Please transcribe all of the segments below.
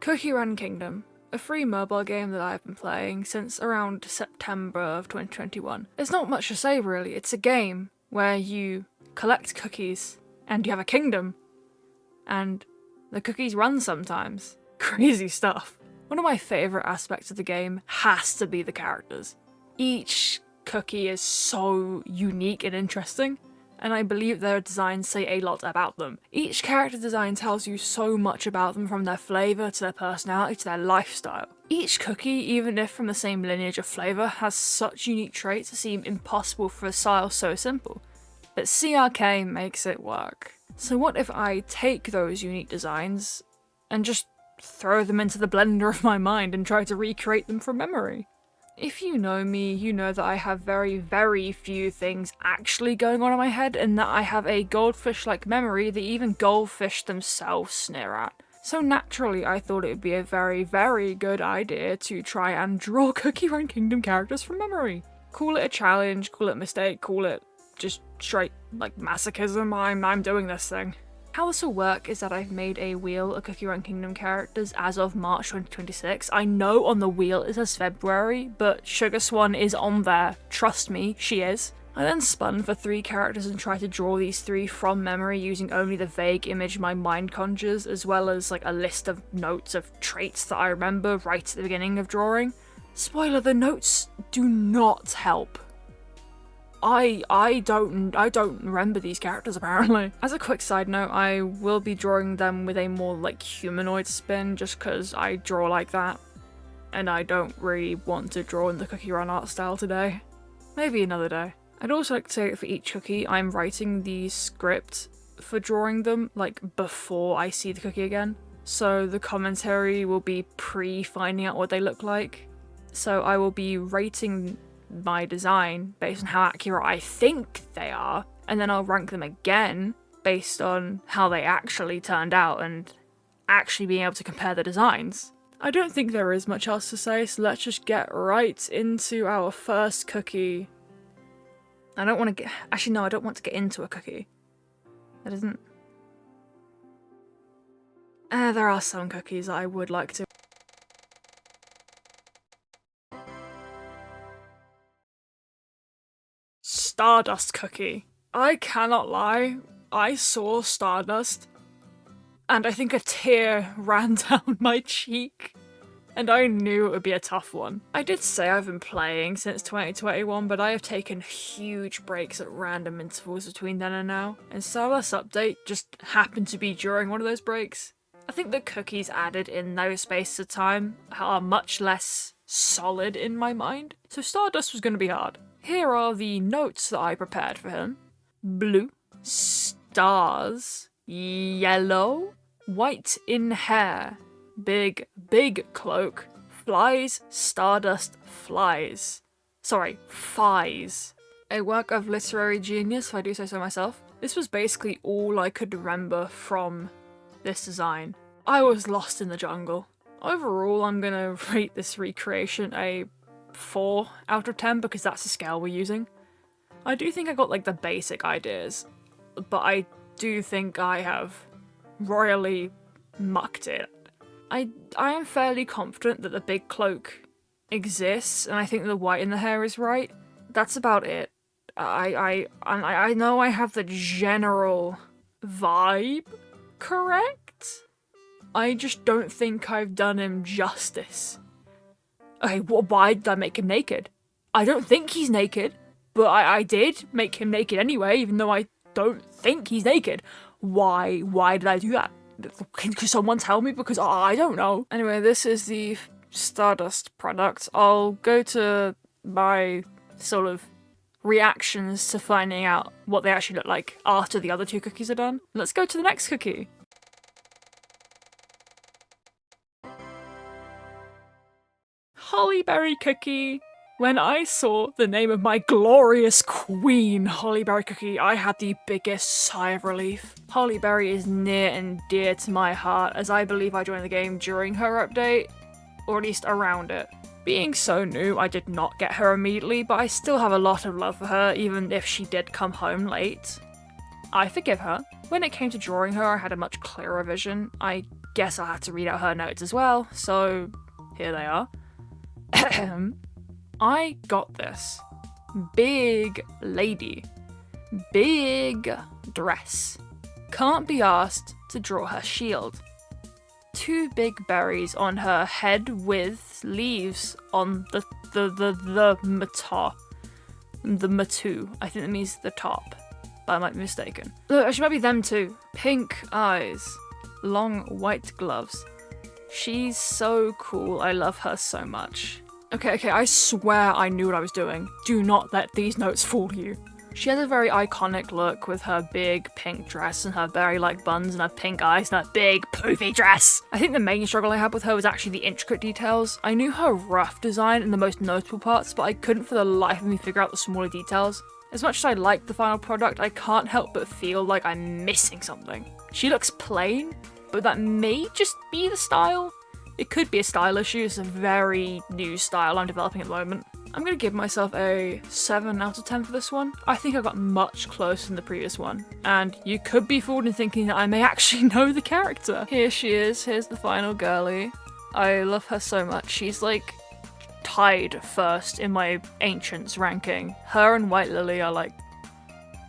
Cookie Run Kingdom, a free mobile game that I've been playing since around September of 2021. There's not much to say really, it's a game where you collect cookies and you have a kingdom and the cookies run sometimes. Crazy stuff. One of my favourite aspects of the game has to be the characters. Each cookie is so unique and interesting, and I believe their designs say a lot about them. Each character design tells you so much about them, from their flavour to their personality to their lifestyle. Each cookie, even if from the same lineage of flavour, has such unique traits that seem impossible for a style so simple. But CRK makes it work. So what if I take those unique designs and just throw them into the blender of my mind and try to recreate them from memory? If you know me, you know that I have very, very few things actually going on in my head, and that I have a goldfish-like memory that even goldfish themselves sneer at. So naturally, I thought it would be a very, very good idea to try and draw Cookie Run Kingdom characters from memory. Call it a challenge, call it a mistake, call it just straight, like, masochism. I'm doing this thing. How this will work is that I've made a wheel of Cookie Run Kingdom characters as of March 2026. I know on the wheel it says February, but Sugar Swan is on there. Trust me, she is. I then spun for 3 characters and tried to draw these 3 from memory using only the vague image my mind conjures, as well as like a list of notes of traits that I remember right at the beginning of drawing. Spoiler, the notes do not help. I don't remember these characters apparently. As a quick side note, I will be drawing them with a more like humanoid spin just because I draw like that. And I don't really want to draw in the Cookie Run art style today. Maybe another day. I'd also like to say that for each cookie, I'm writing the script for drawing them like before I see the cookie again. So the commentary will be pre-finding out what they look like. So I will be rating my design based on how accurate I think they are, and then I'll rank them again based on how they actually turned out and actually being able to compare the designs. I don't think there is much else to say, so let's just get right into our first cookie. I don't want to get into a cookie. That isn't... there are some cookies that I would like to. Stardust cookie. I cannot lie, I saw Stardust and I think a tear ran down my cheek and I knew it would be a tough one. I did say I've been playing since 2021, but I have taken huge breaks at random intervals between then and now, and Stardust Update just happened to be during one of those breaks. I think the cookies added in those spaces of time are much less solid in my mind, so Stardust was going to be hard. Here are the notes that I prepared for him. Blue, stars, yellow, white in hair, big, big cloak, flies, stardust, flies. Sorry, fies. A work of literary genius, if I do say so myself. This was basically all I could remember from this design. I was lost in the jungle. Overall, I'm gonna rate this recreation a 4 out of 10 because that's the scale we're using. I do think I got like the basic ideas, but I do think I have royally mucked it. I am fairly confident that the big cloak exists, and I think the white in the hair is right. That's about it. I know I have the general vibe correct. I just don't think I've done him justice. Okay, why did I make him naked? I don't think he's naked, but I did make him naked anyway, even though I don't think he's naked. Why did I do that? Can someone tell me? Because I don't know. Anyway, this is the Stardust product. I'll go to my sort of reactions to finding out what they actually look like after the other 2 cookies are done. Let's go to the next cookie. Hollyberry cookie. When I saw the name of my glorious queen, Hollyberry cookie, I had the biggest sigh of relief. Hollyberry is near and dear to my heart, as I believe I joined the game during her update, or at least around it. Being so new, I did not get her immediately, but I still have a lot of love for her, even if she did come home late. I forgive her. When it came to drawing her, I had a much clearer vision. I guess I had to read out her notes as well, so here they are. I got this. Big lady. Big dress. Can't be asked to draw her shield. 2 big berries on her head with leaves on the top. The matu. I think that means the top, but I might be mistaken. Look, she might be them too. Pink eyes. Long white gloves. She's so cool. I love her so much. Okay, I swear I knew what I was doing. Do not let these notes fool you. She has a very iconic look with her big pink dress and her berry-like buns and her pink eyes and her big poofy dress. I think the main struggle I had with her was actually the intricate details. I knew her rough design and the most notable parts, but I couldn't for the life of me figure out the smaller details. As much as I like the final product, I can't help but feel like I'm missing something. She looks plain, but that may just be the style. It could be a style issue. It's a very new style I'm developing at the moment. I'm gonna give myself a 7 out of 10 for this one. I think I got much closer than the previous one, and you could be fooled in thinking that I may actually know the character. Here she is, here's the final girlie. I love her so much. She's like tied first in my Ancients ranking. Her and White Lily are like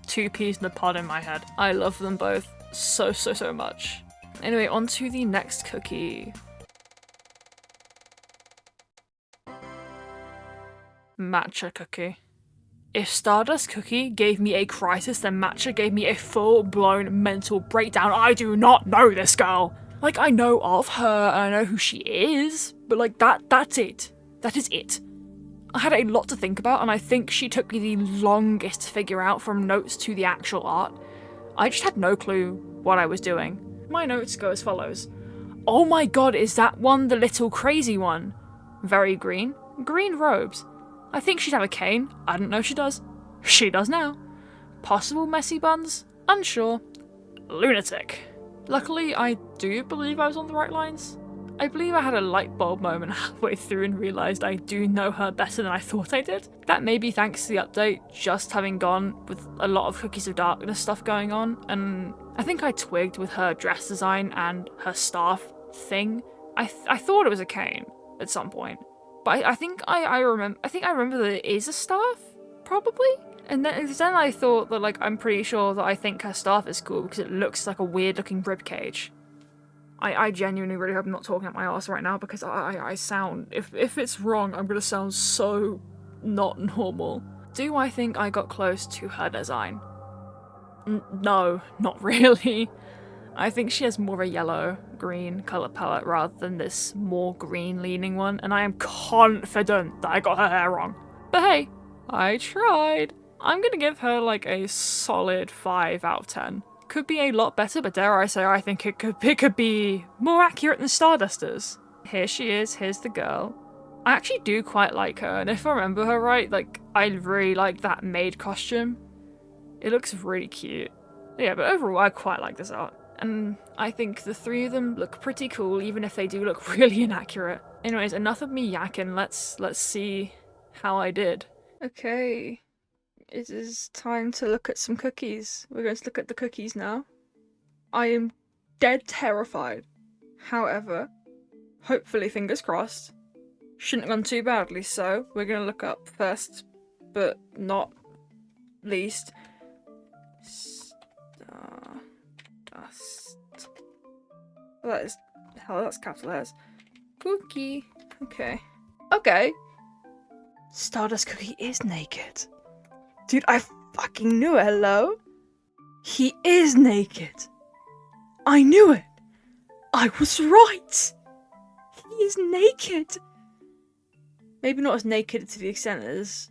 2 peas in a pod in my head. I love them both so much. Anyway, on to the next cookie. Matcha cookie. If Stardust Cookie gave me a crisis, then Matcha gave me a full-blown mental breakdown. I do not know this girl. Like, I know of her and I know who she is, but like that's it. That is it. I had a lot to think about, and I think she took me the longest to figure out from notes to the actual art. I just had no clue what I was doing. My notes go as follows. Oh my god, is that one the little crazy one? Very green. Green robes. I think she'd have a cane. I didn't know she does. She does now. Possible messy buns? Unsure. Lunatic. Luckily, I do believe I was on the right lines. I believe I had a light bulb moment halfway through and realised I do know her better than I thought I did. That may be thanks to the update, just having gone with a lot of Cookies of Darkness stuff going on, and I think I twigged with her dress design and her staff thing. I thought it was a cane at some point. But I think I remember that it is a staff, probably. And then I thought that, like, I'm pretty sure that I think her staff is cool because it looks like a weird looking ribcage. I genuinely really hope I'm not talking out my arse right now because I sound, if it's wrong, I'm gonna sound so not normal. Do I think I got close to her design? No, not really. I think she has more of a yellow-green colour palette rather than this more green-leaning one, and I am confident that I got her hair wrong. But hey, I tried. I'm gonna give her like a solid 5 out of 10. Could be a lot better, but dare I say I think it could be more accurate than Stardusters. Here she is, here's the girl. I actually do quite like her, and if I remember her right, like, I really like that maid costume. It looks really cute. Yeah, but overall I quite like this art. And I think the 3 of them look pretty cool, even if they do look really inaccurate. Anyways, enough of me yakking, let's see how I did. Okay, it is time to look at some cookies. We're going to look at the cookies now. I am dead terrified. However, hopefully, fingers crossed, shouldn't have gone too badly, so we're going to look up first, but not least, Stardust. That's capital letters. Cookie. Okay. Stardust Cookie is naked. Dude, I fucking knew it, hello? He is naked. I knew it. I was right. He is naked. Maybe not as naked to the extent as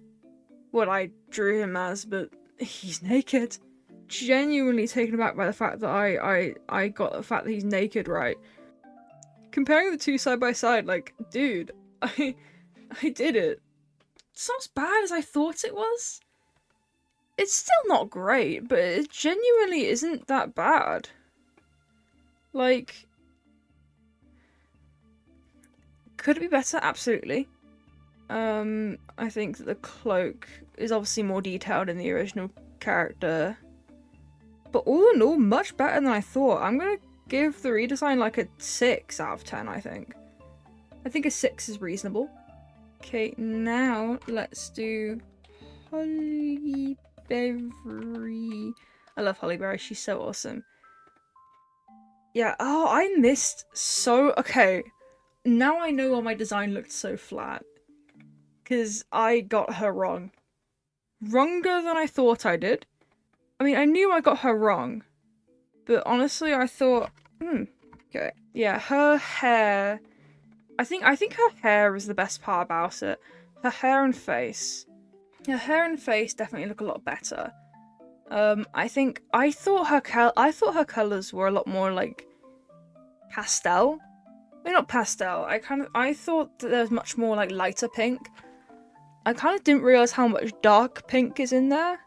what I drew him as, but he's naked. Genuinely taken aback by the fact that I got the fact that he's naked right. Comparing the 2 side by side, like, dude, I did it. It's not as bad as I thought it was. It's still not great, but it genuinely isn't that bad. Like, could it be better? Absolutely. I think that the cloak is obviously more detailed in the original character. But all in all, much better than I thought. I'm gonna give the redesign like a 6 out of 10, I think. I think a 6 is reasonable. Okay, now let's do Holly Berry. I love Holly Berry, she's so awesome. Yeah, oh, I missed so... Okay, now I know why my design looked so flat. Because I got her wrong. Wronger than I thought I did. I mean, I knew I got her wrong. But honestly, I thought, okay. Yeah, her hair... I think her hair is the best part about it. Her hair and face. Her hair and face definitely look a lot better. I thought her colors were a lot more like pastel. Maybe not pastel. I thought that there was much more like lighter pink. I kind of didn't realize how much dark pink is in there.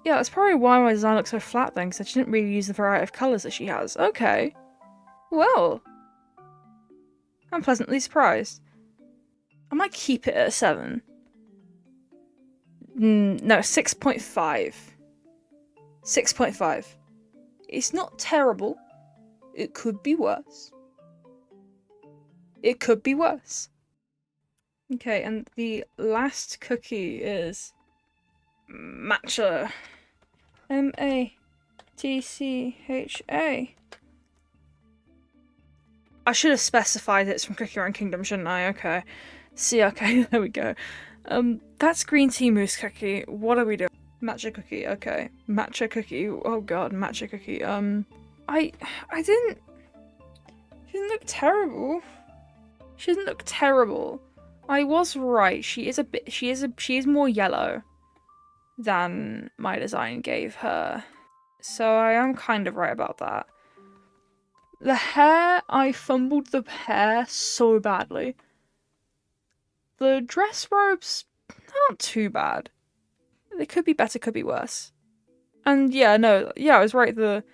Yeah, that's probably why my design looks so flat then, because she didn't really use the variety of colors that she has. Okay. Well, I'm pleasantly surprised. I might keep it at a 7. No, 6.5. 6.5. It's not terrible. It could be worse. It could be worse. Okay, and the last cookie is Matcha. M-A-T-C-H-A. I should have specified it's from Cookie Run Kingdom, shouldn't I? Okay. See, okay, there we go. That's green tea mousse cookie. What are we doing? Matcha cookie, okay. Matcha cookie. Oh god, matcha cookie. I didn't... She didn't look terrible. She doesn't look terrible. I was right. She is more yellow than my design gave her. So I am kind of right about that. The hair, I fumbled the hair so badly. The dress robes aren't too bad. They could be better, could be worse. And yeah, no, yeah, I was right. The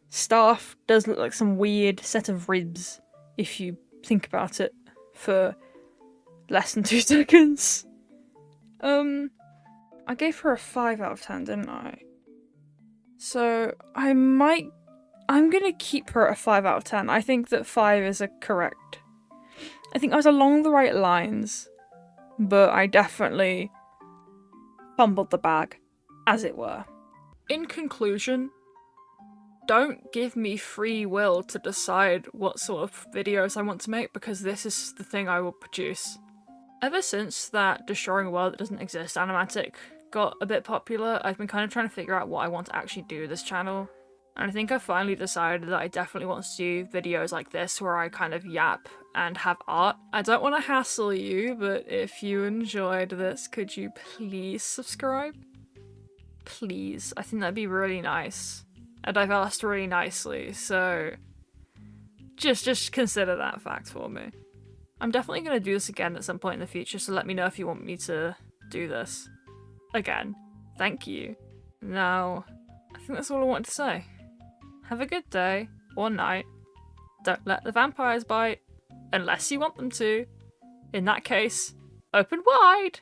staff does look like some weird set of ribs, if you think about it for less than 2 seconds. I gave her a 5 out of 10, didn't I? So I'm gonna keep her at a 5 out of 10. I think that 5 is a correct. I think I was along the right lines, but I definitely fumbled the bag, as it were. In conclusion, don't give me free will to decide what sort of videos I want to make, because this is the thing I will produce. Ever since that Destroying a World That Doesn't Exist animatic got a bit popular, I've been kind of trying to figure out what I want to actually do with this channel. And I think I finally decided that I definitely want to do videos like this where I kind of yap and have art. I don't want to hassle you, but if you enjoyed this, could you please subscribe? Please. I think that'd be really nice. And I've asked really nicely, so just consider that fact for me. I'm definitely going to do this again at some point in the future, so let me know if you want me to do this again. Thank you. Now, I think that's all I wanted to say. Have a good day, or night. Don't let the vampires bite, unless you want them to. In that case, open wide!